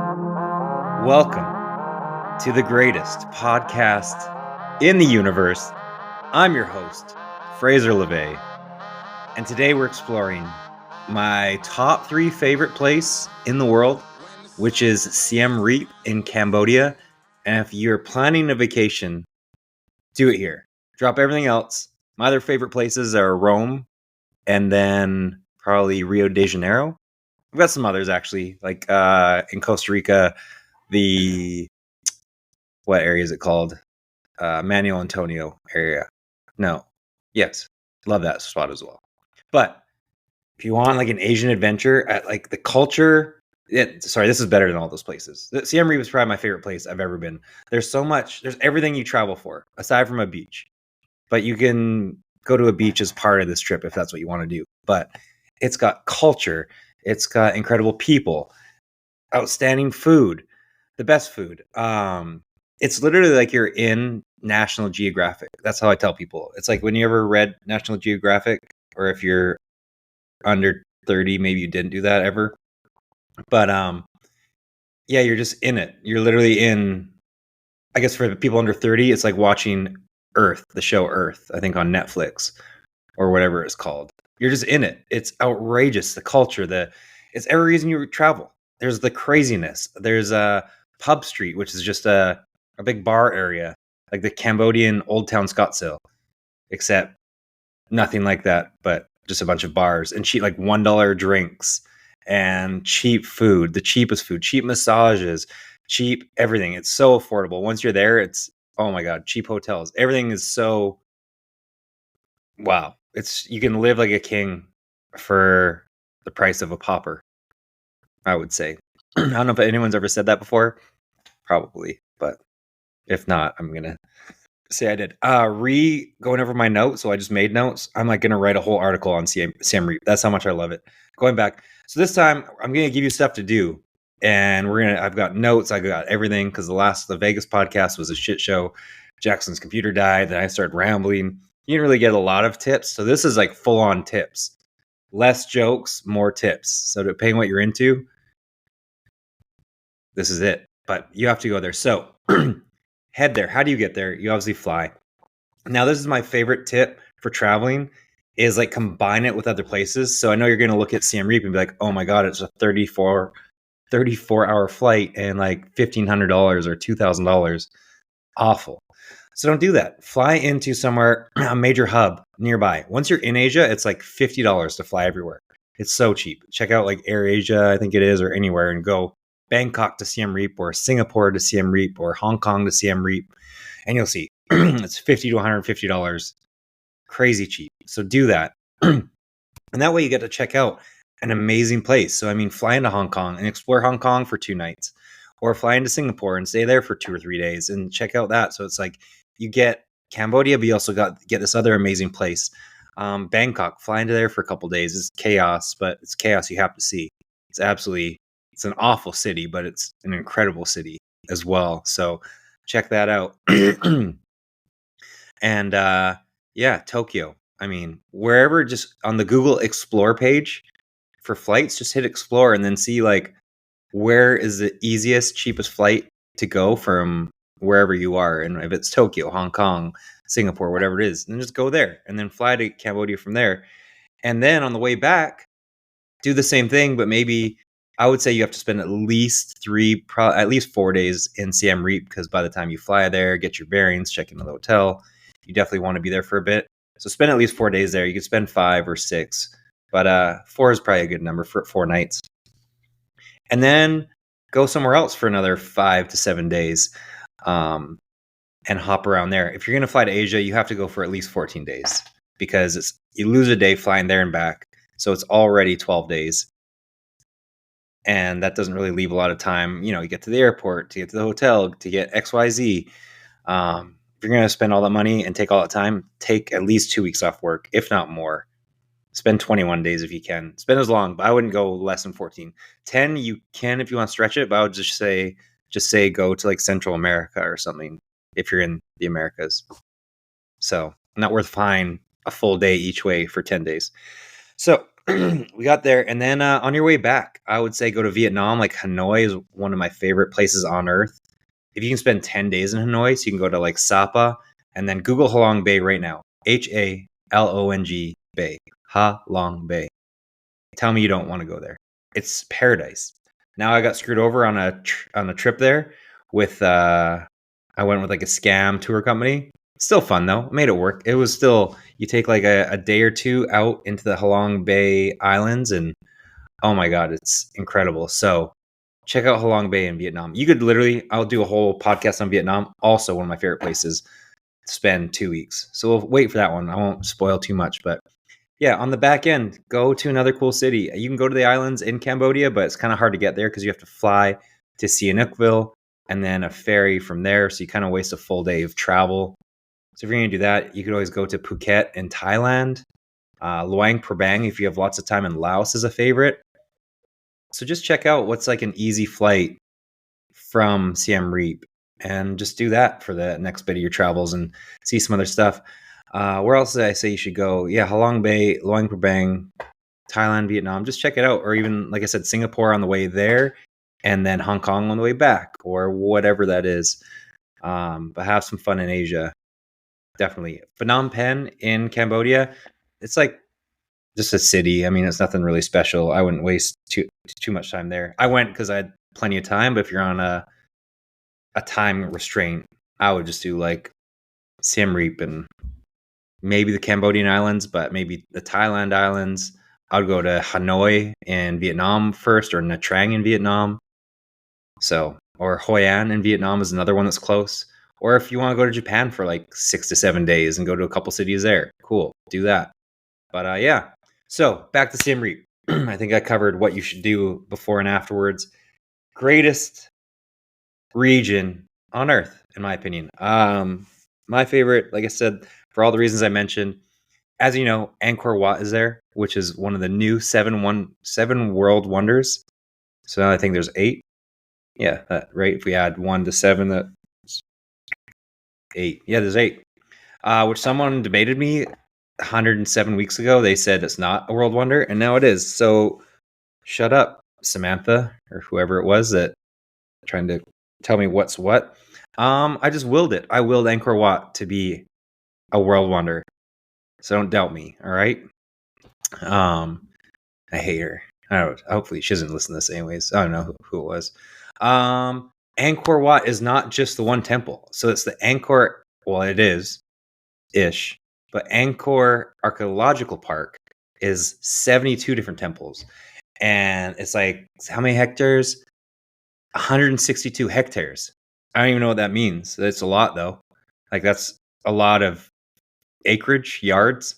Welcome to the greatest podcast in the universe. I'm your host, Fraser LeVay, and today we're exploring my top 3 favorite place in the world, which is Siem Reap in Cambodia. And if you're planning a vacation, do it here. Drop everything else. My other favorite places are Rome and then probably Rio de Janeiro. I've got some others actually, like in Costa Rica, what area is it called? Manuel Antonio area. No. Yes. Love that spot as well. But if you want like an Asian adventure at like the culture, this is better than all those places. Siem Reap is probably my favorite place I've ever been. There's everything you travel for aside from a beach. But you can go to a beach as part of this trip if that's what you want to do. But it's got culture. It's got incredible people, outstanding food, the best food. It's literally like you're in National Geographic. That's how I tell people. It's like when you ever read National Geographic, or if you're under 30, maybe you didn't do that ever. But yeah, you're just in it. You're literally in, I guess for people under 30, it's like watching Earth, the show Earth, I think on Netflix or whatever it's called. You're just in it. It's outrageous. The culture, it's every reason you travel. There's the craziness. There's a pub street, which is just a big bar area, like the Cambodian Old Town Scottsdale, except nothing like that, but just a bunch of bars and cheap, like $1 drinks and cheap food, the cheapest food, cheap massages, cheap everything. It's so affordable. Once you're there, it's, oh my God, cheap hotels. Everything is so, wow. You can live like a king for the price of a pauper, I would say. I don't know if anyone's ever said that before. Probably, but if not, I'm going to say I did. Going over my notes, so I just made notes. I'm like going to write a whole article on Siem Reap. That's how much I love it. Going back. So this time, I'm going to give you stuff to do. And I've got notes. I got everything because the Vegas podcast was a shit show. Jackson's computer died. Then I started rambling. You didn't really get a lot of tips. So this is like full on tips. Less jokes, more tips. So depending what you're into, this is it. But you have to go there. So head there. How do you get there? You obviously fly. Now, this is my favorite tip for traveling is like combine it with other places. So I know you're going to look at Siem Reap and be like, oh my God, it's a 34-hour flight and like $1,500 or $2,000. Awful. So don't do that. Fly into somewhere, a major hub nearby. Once you're in Asia, it's like $50 to fly everywhere. It's so cheap. Check out like AirAsia, I think it is, or anywhere, and go Bangkok to Siem Reap or Singapore to Siem Reap or Hong Kong to Siem Reap. And you'll see it's $50 to $150. Crazy cheap. So do that. And that way you get to check out an amazing place. So, I mean, fly into Hong Kong and explore Hong Kong for 2 nights, or fly into Singapore and stay there for 2 or 3 days and check out that. So it's like you get Cambodia, but you also get this other amazing place. Bangkok, fly into there for a couple days. It's chaos, but it's chaos you have to see. It's an awful city, but it's an incredible city as well. So check that out. And yeah, Tokyo. I mean, wherever, just on the Google Explore page for flights, just hit Explore and then see like where is the easiest, cheapest flight to go from wherever you are. And if it's Tokyo, Hong Kong, Singapore, whatever it is, then just go there and then fly to Cambodia from there. And then on the way back, do the same thing, but maybe I would say you have to spend at least 4 days in Siem Reap, because by the time you fly there, get your bearings, check into the hotel, you definitely want to be there for a bit. So spend at least 4 days there. You could spend 5 or 6, but 4 is probably a good number for 4 nights. And then go somewhere else for another 5 to 7 days and hop around there. If you're going to fly to Asia, you have to go for at least 14 days because you lose a day flying there and back. So it's already 12 days. And that doesn't really leave a lot of time. You get to the airport, to get to the hotel, to get XYZ. If you're going to spend all that money and take all that time, take at least 2 weeks off work, if not more. Spend 21 days if you can. Spend as long, but I wouldn't go less than 14. 10 you can if you want to stretch it, but I would just say go to like Central America or something if you're in the Americas. So not worth flying a full day each way for 10 days. So we got there, and then on your way back, I would say go to Vietnam. Like Hanoi is one of my favorite places on earth. If you can spend 10 days in Hanoi, so you can go to like Sapa, and then Google Halong Bay right now. Halong Bay. Halong Bay. Tell me you don't want to go there. It's paradise. Now I got screwed over on a trip there with I went with like a scam tour company. Still fun though. Made it work. It was still, you take like a day or two out into the Halong Bay Islands, and oh my god, it's incredible. So check out Halong Bay in Vietnam. You could literally, I'll do a whole podcast on Vietnam. Also one of my favorite places to spend 2 weeks. So we'll wait for that one. I won't spoil too much, but yeah, on the back end, go to another cool city. You can go to the islands in Cambodia, but it's kind of hard to get there because you have to fly to Sihanoukville and then a ferry from there. So you kind of waste a full day of travel. So if you're going to do that, you could always go to Phuket in Thailand. Luang Prabang, if you have lots of time in Laos, is a favorite. So just check out what's like an easy flight from Siem Reap and just do that for the next bit of your travels and see some other stuff. Where else did I say you should go? Yeah, Halong Bay, Luang Prabang, Thailand, Vietnam. Just check it out. Or even, like I said, Singapore on the way there and then Hong Kong on the way back or whatever that is. But have some fun in Asia. Definitely. Phnom Penh in Cambodia, it's like just a city. I mean, it's nothing really special. I wouldn't waste too much time there. I went because I had plenty of time, but if you're on a time restraint, I would just do like Siem Reap and maybe the Cambodian islands, but maybe the Thailand islands. I would go to Hanoi in Vietnam first, or Nha Trang in Vietnam. So, or Hoi An in Vietnam is another one that's close. Or if you want to go to Japan for like 6 to 7 days and go to a couple cities there, cool, do that. But yeah, so back to Siem Reap. I think I covered what you should do before and afterwards. Greatest region on Earth, in my opinion. My favorite, like I said, for all the reasons I mentioned, as you know, Angkor Wat is there, which is one of the new seven world wonders. So now I think there's 8. Yeah, right. If we add 1 to 7, that's 8. Yeah, there's 8. Which someone debated me 107 weeks ago. They said it's not a world wonder, and now it is. So shut up, Samantha, or whoever it was that trying to tell me what's what. I just willed it. I willed Angkor Wat to be a world wonder. So don't doubt me, all right? I hate her. I don't know. Hopefully she doesn't listen to this anyways. I don't know who it was. Angkor Wat is not just the one temple. So it's the Angkor, well, it is ish, but Angkor Archaeological Park is 72 different temples. And it's like, how many hectares? 162 hectares. I don't even know what that means. It's a lot though. Like that's a lot of acreage, yards.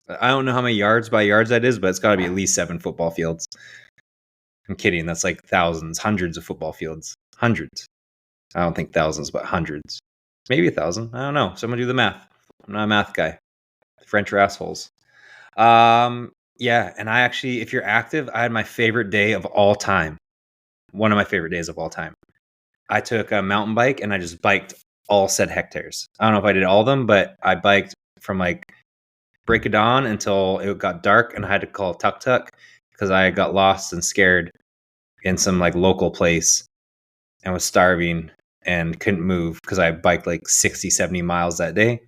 I don't know how many yards by yards that is, but it's got to be at least 7 football fields. I'm kidding. That's like thousands, hundreds of football fields. Hundreds. I don't think thousands, but hundreds. Maybe 1,000. I don't know. Someone do the math. I'm not a math guy. French are assholes. Yeah, and I actually, if you're active, I had my favorite day of all time. One of my favorite days of all time. I took a mountain bike and I just biked all said hectares. I don't know if I did all of them, but I biked from like break of dawn until it got dark, and I had to call tuk tuk because I got lost and scared in some like local place and was starving and couldn't move because I biked like 60, 70 miles that day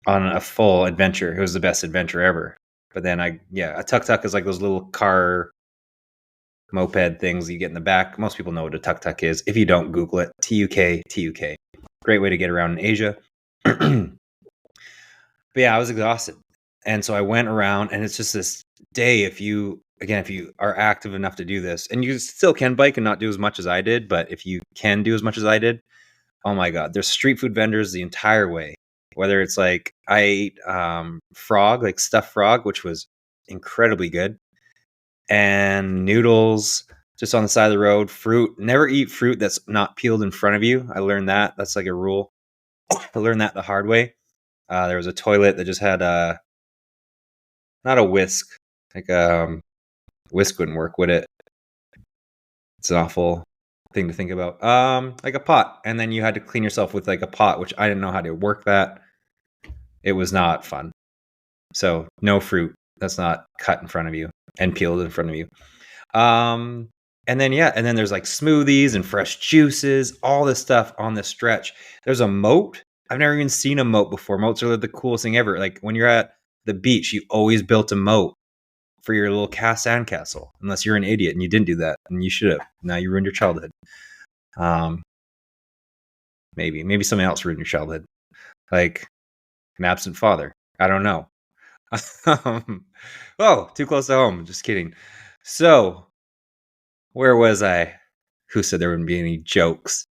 on a full adventure. It was the best adventure ever. But then a tuk tuk is like those little car moped things you get in the back. Most people know what a tuk tuk is. If you don't, Google it. TUK. Great way to get around in Asia. But yeah, I was exhausted. And so I went around, and it's just this day. If you are active enough to do this, and you still can bike and not do as much as I did, but if you can do as much as I did, oh my God, there's street food vendors the entire way. Whether it's like I ate frog, like stuffed frog, which was incredibly good, and noodles just on the side of the road. Fruit, never eat fruit that's not peeled in front of you. I learned that. That's like a rule. I learned that the hard way. There was a toilet that just had not a whisk. Like whisk wouldn't work, would it? It's an awful thing to think about. Like a pot, and then you had to clean yourself with like a pot, which I didn't know how to work that. It was not fun. So no fruit that's not cut in front of you. and peeled in front of you. And then there's like smoothies and fresh juices, all this stuff on this stretch. There's a moat. I've never even seen a moat before. Moats are the coolest thing ever. Like when you're at the beach, you always built a moat for your little cast sandcastle, unless you're an idiot and you didn't do that, and you should have. Now you ruined your childhood. Maybe something else ruined your childhood, like an absent father. I don't know. Oh, too close to home. Just kidding. So, where was I? Who said there wouldn't be any jokes?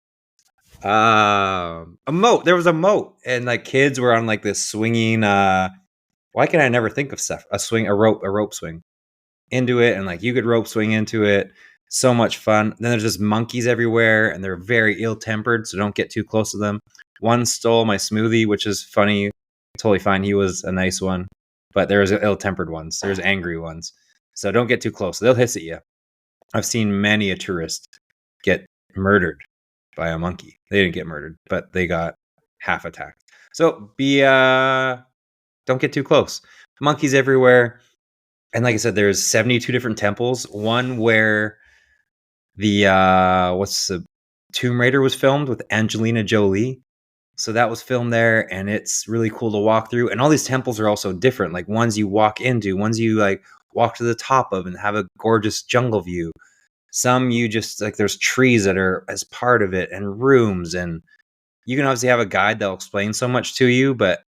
A moat. There was a moat, and like kids were on like this swinging. Why can I never think of stuff? A rope swing into it, and like you could rope swing into it. So much fun. Then there's just monkeys everywhere, and they're very ill-tempered, so don't get too close to them. One stole my smoothie, which is funny. Totally fine. He was a nice one, but there's ill-tempered ones. There's angry ones, so don't get too close. They'll hiss at you. I've seen many a tourist get murdered by a monkey. They didn't get murdered, but they got half attacked. So don't get too close. Monkeys everywhere. And like I said, there's 72 different temples. One where the Tomb Raider was filmed with Angelina Jolie. So that was filmed there, and it's really cool to walk through. And all these temples are also different. Like ones you walk into, ones you like walk to the top of and have a gorgeous jungle view. Some you just like there's trees that are as part of it and rooms, and you can obviously have a guide that'll explain so much to you, but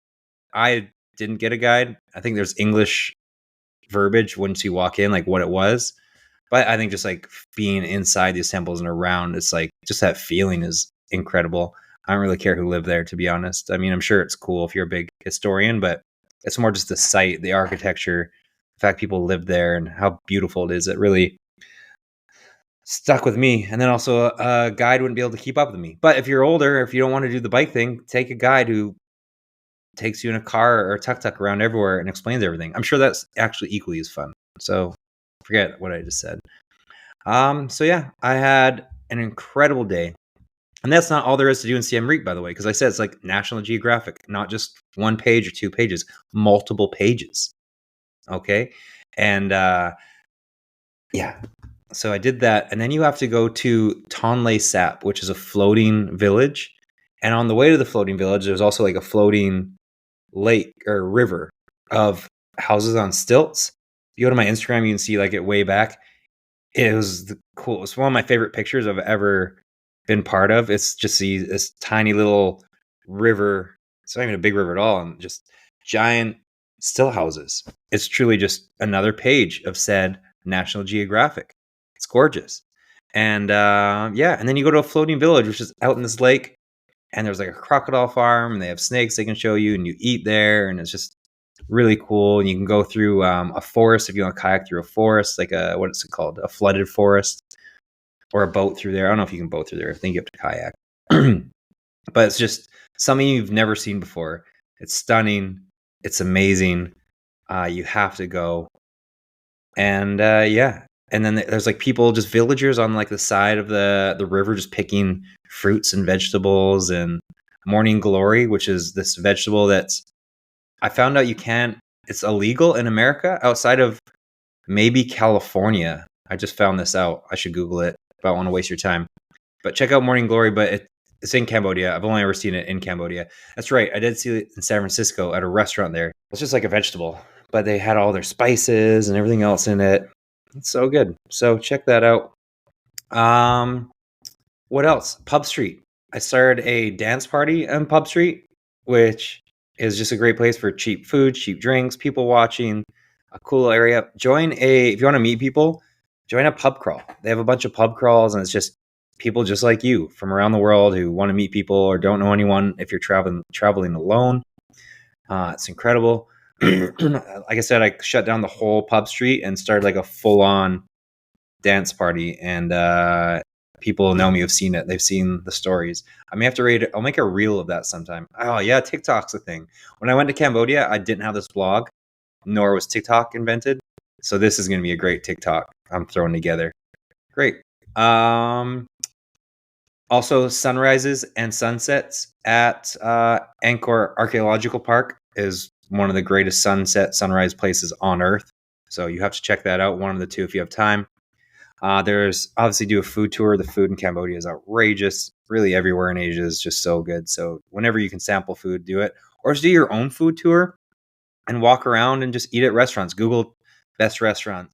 I didn't get a guide. I think there's English verbiage once you walk in, like what it was. But I think just like being inside these temples and around, it's like just that feeling is incredible. I don't really care who lived there, to be honest. I mean, I'm sure it's cool if you're a big historian, but it's more just the site, the architecture, the fact people lived there and how beautiful it is. It really stuck with me. And then also a guide wouldn't be able to keep up with me. But if you're older, if you don't want to do the bike thing, take a guide who takes you in a car or a tuk-tuk around everywhere and explains everything. I'm sure that's actually equally as fun. So forget what I just said. So yeah, I had an incredible day. And that's not all there is to do in Siem Reap, by the way, because I said it's like National Geographic, not just 1 page or 2 pages, multiple pages. Okay. And yeah, so I did that. And then you have to go to Tonle Sap, which is a floating village. And on the way to the floating village, there's also like a floating lake or river of houses on stilts. If you go to my Instagram, you can see like it way back. It was cool. It's one of my favorite pictures I've ever been part of. It's just this tiny little river. It's not even a big river at all, and just giant still houses. It's truly just another page of said National Geographic. It's gorgeous. And and then you go to a floating village, which is out in this lake, and there's like a crocodile farm, and they have snakes they can show you, and you eat there, and it's just really cool. And you can go through a forest if you want to kayak through a forest, like what is it called? A flooded forest, or a boat through there. I don't know if you can boat through there. I think you have to kayak. But it's just something you've never seen before. It's stunning. It's amazing. You have to go. And and then there's like people, just villagers on like the side of the river, just picking fruits and vegetables, and morning glory, which is this vegetable that's, I found out it's illegal in America outside of maybe California. I just found this out. I should Google it, but I don't want to waste your time. But check out morning glory, but it's in Cambodia. I've only ever seen it in Cambodia. That's right. I did see it in San Francisco at a restaurant there. It's just like a vegetable, but they had all their spices and everything else in it. It's so good. So check that out. What else? Pub Street. I started a dance party on Pub Street, which is just a great place for cheap food, cheap drinks, people watching, a cool area. If you want to meet people, join a pub crawl. They have a bunch of pub crawls, and it's just people just like you from around the world who want to meet people or don't know anyone. If you're traveling alone, it's incredible. Like I said, I shut down the whole Pub Street and started like a full-on dance party, and people know me, have seen it. They've seen the stories. I may have to I'll make a reel of that sometime. Oh yeah, TikTok's a thing. When I went to Cambodia, I didn't have this blog, nor was TikTok invented. So this is going to be a great TikTok I'm throwing together. Great. Also, sunrises and sunsets at Angkor Archaeological Park is one of the greatest sunrise places on Earth. So you have to check that out, one of the two if you have time. There's obviously do a food tour. The food in Cambodia is outrageous. Really everywhere in Asia is just so good. So whenever you can sample food, do it. Or just do your own food tour and walk around and just eat at restaurants. Google best restaurants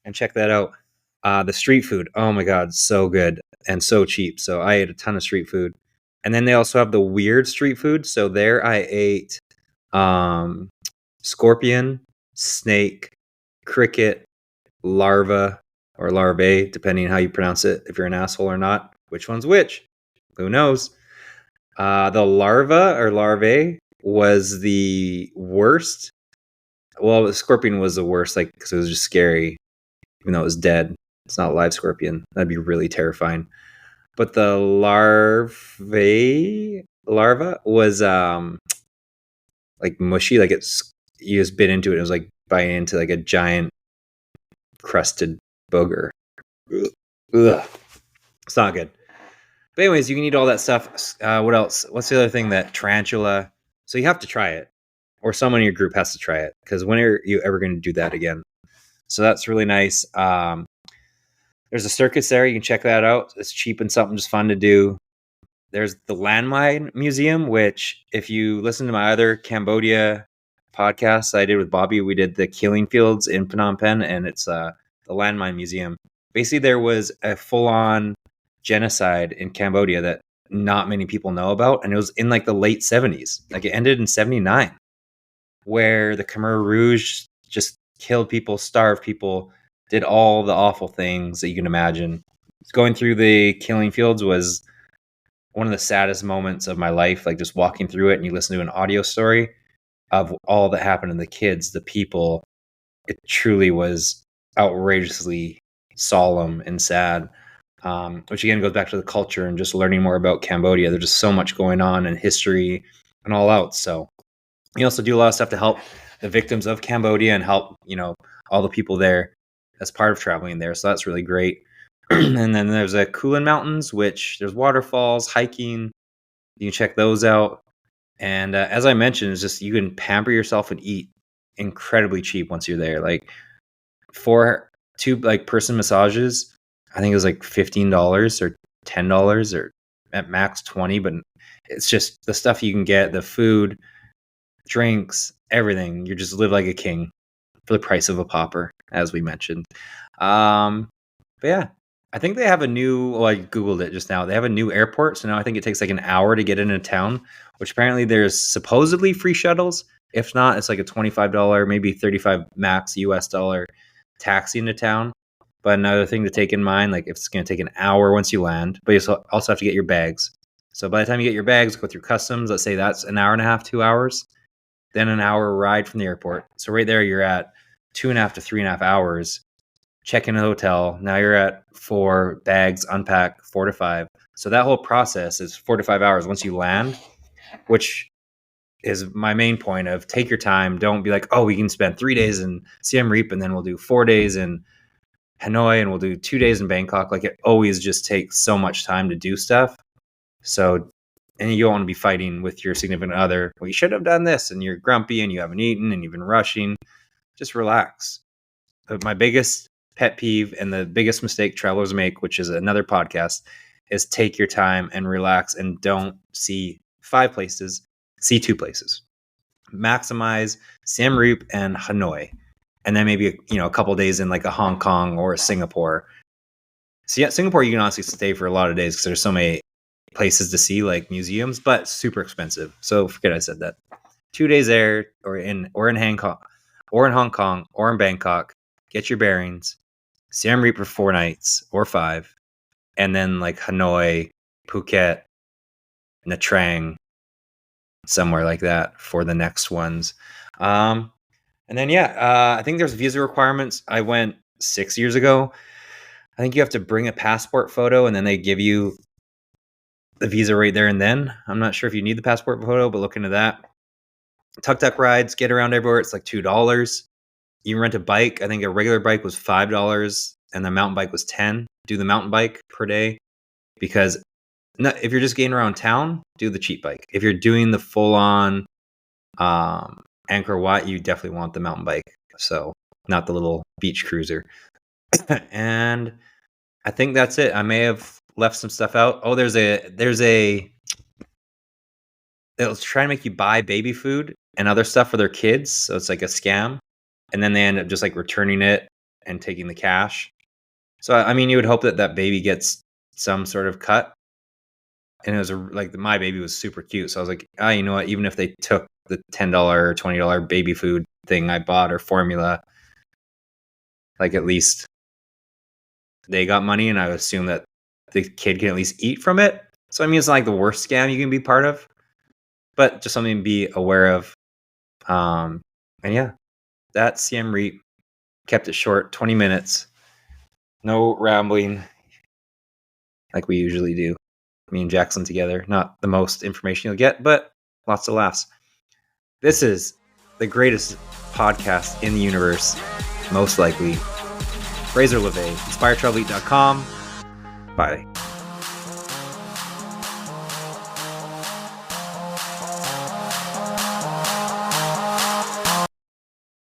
and check that out. The street food, oh my God, so good and so cheap. So I ate a ton of street food. And then they also have the weird street food. So there I ate scorpion, snake, cricket, larva or larvae, depending on how you pronounce it, if you're an asshole or not. Which one's which? Who knows? The larva or larvae was the worst. Well, the scorpion was the worst, like, because it was just scary, even though it was dead. It's not a live scorpion. That'd be really terrifying. But the larva was like mushy, like you just bit into it. It was like biting into like a giant crusted booger. Ugh. It's not good. But anyways, you can eat all that stuff. What else? What's the other thing? That tarantula. So you have to try it, or someone in your group has to try it, because when are you ever going to do that again? So that's really nice. There's a circus there. You can check that out. It's cheap and something just fun to do. There's the Landmine Museum, which if you listen to my other Cambodia podcasts I did with Bobby, we did the killing fields in Phnom Penh, and it's the Landmine Museum. Basically, there was a full-on genocide in Cambodia that not many people know about, and it was in like the late 70s. Like it ended in 79, where the Khmer Rouge just killed people, starved people, did all the awful things that you can imagine. Going through the killing fields was one of the saddest moments of my life, like just walking through it and you listen to an audio story of all that happened to the kids, the people. It truly was outrageously solemn and sad, which again goes back to the culture and just learning more about Cambodia. There's just so much going on in history and all out. So you also do a lot of stuff to help the victims of Cambodia and help, all the people there as part of traveling there. So that's really great. And then there's a Kulin Mountains, which there's waterfalls, hiking. You can check those out. And as I mentioned, it's just you can pamper yourself and eat incredibly cheap once you're there. Like for two like person massages, I think it was like $15 or $10 or at max 20. But it's just the stuff you can get, the food, drinks, everything. You just live like a king for the price of a popper, as we mentioned. But yeah, I think they have a new, well, I Googled it just now. They have a new airport. So now I think it takes like an hour to get into town, which apparently there's supposedly free shuttles. If not, it's like a $25, maybe 35 max US dollar taxi into town. But another thing to take in mind, like if it's going to take an hour once you land, but you also have to get your bags. So by the time you get your bags, go through customs, let's say that's an hour and a half, 2 hours, then an hour ride from the airport. So right there, you're at 2.5 to 3.5 hours. Check in a hotel. Now you're at 4 bags, unpack 4 to 5. So that whole process is 4 to 5 hours once you land, which is my main point of take your time. Don't be like, oh, we can spend 3 days in Siem Reap and then we'll do 4 days in Hanoi and we'll do 2 days in Bangkok. Like it always just takes so much time to do stuff. So, and you don't want to be fighting with your significant other. Well, you should have done this and you're grumpy and you haven't eaten and you've been rushing. Just relax. But my biggest pet peeve and the biggest mistake travelers make, which is another podcast, is take your time and relax and don't see 5 places, see 2 places. Maximize Siem Reap and Hanoi, and then maybe a couple days in like a Hong Kong or a Singapore. So yeah, Singapore you can honestly stay for a lot of days because there's so many places to see, like museums, but super expensive. So forget I said that. 2 days there, or in Hong Kong, or in Bangkok. Get your bearings. Siem Reap for 4 nights or 5, and then like Hanoi, Phuket, Nha Trang, somewhere like that for the next ones. And then I think there's visa requirements. I went 6 years ago. I think you have to bring a passport photo, and then they give you the visa right there and then. I'm not sure if you need the passport photo, but look into that. Tuk-tuk rides, get around everywhere. It's like $2. You can rent a bike. I think a regular bike was $5 and the mountain bike was $10. Do the mountain bike per day, because if you're just getting around town, do the cheap bike. If you're doing the full on Angkor Wat, you definitely want the mountain bike. So not the little beach cruiser. And I think that's it. I may have left some stuff out. Oh, there's a they'll try to make you buy baby food and other stuff for their kids, so it's like a scam, and then they end up just like returning it and taking the cash. So I mean, you would hope that that baby gets some sort of cut. And it was like my baby was super cute, so I was like, you know what? Even if they took the $10 or $20 baby food thing I bought or formula, like at least they got money, and I would assume that the kid can at least eat from it. So I mean, it's not like the worst scam you can be part of, but just something to be aware of. And yeah, that's Siem Reap. Kept it short, 20 minutes. No rambling like we usually do. Me and Jackson together. Not the most information you'll get, but lots of laughs. This is the greatest podcast in the universe, most likely. Fraser LeVay, inspiretravelite.com. Bye.